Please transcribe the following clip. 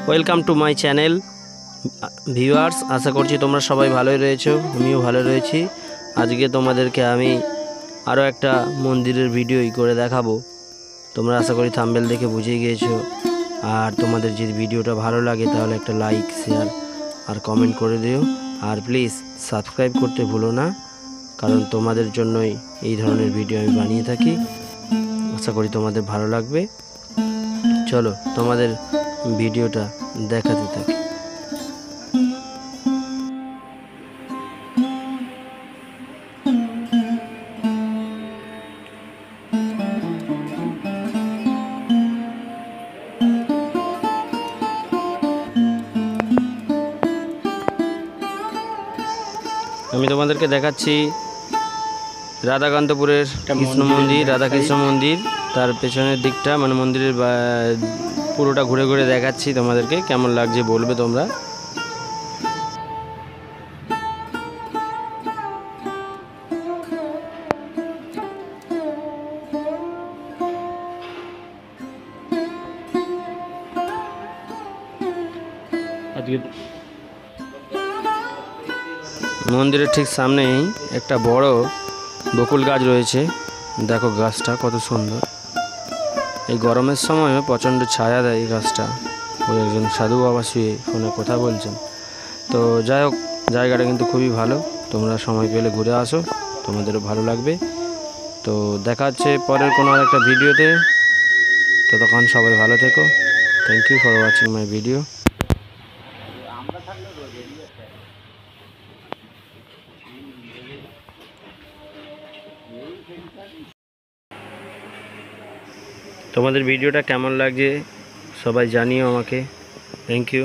Welcome to my channel viewers. আশা করছি তোমরা সবাই ভালোই রয়েছো, আমিও ভালো রয়েছি। আজকে তোমাদেরকে আমি আরও একটা মন্দিরের ভিডিওই করে দেখাবো। তোমরা আশা করি থাম্বনেল দেখে বুঝে গিয়েছো। আর তোমাদের যদি ভিডিওটা ভালো লাগে তাহলে একটা লাইক, শেয়ার আর কমেন্ট করে দিও। আর প্লিজ সাবস্ক্রাইব করতে ভুলো না, কারণ তোমাদের জন্যই এই ধরনের ভিডিও আমি বানিয়ে থাকি। আশা করি তোমাদের ভালো লাগবে। চলো তোমাদের ভিডিওটা দেখাতে থাকি। আমি তোমাদেরকে দেখাচ্ছি রাধাকান্তপুরের কৃষ্ণ মন্দির, রাধাকৃষ্ণ মন্দির। তার পেছনের দিকটা মানে মন্দিরের পুরোটা ঘুরে ঘুরে দেখাচ্ছি তোমাদেরকে। কেমন লাগছে বলবে তোমরা। মন্দিরের ঠিক সামনেই একটা বড় বকুল গাছ রয়েছে। দেখো গাছটা কত সুন্দর। এই গরমের সময় প্রচণ্ড ছায়া দেয় এই গাছটা। ওই একজন সাধু বাবা শুয়ে ফোনে কথা বলছেন। তো যাই হোক, জায়গাটা কিন্তু খুবই ভালো। তোমরা সময় পেলে ঘুরে আসো, তোমাদেরও ভালো লাগবে। তো দেখা হচ্ছে পরের কোনো আর একটা ভিডিওতে। ততক্ষণ সবাই ভালো থেকো। Thank you for watching my video. তোমাদের ভিডিওটা কেমন লাগছে সবাই জানিও আমাকে। Thank you.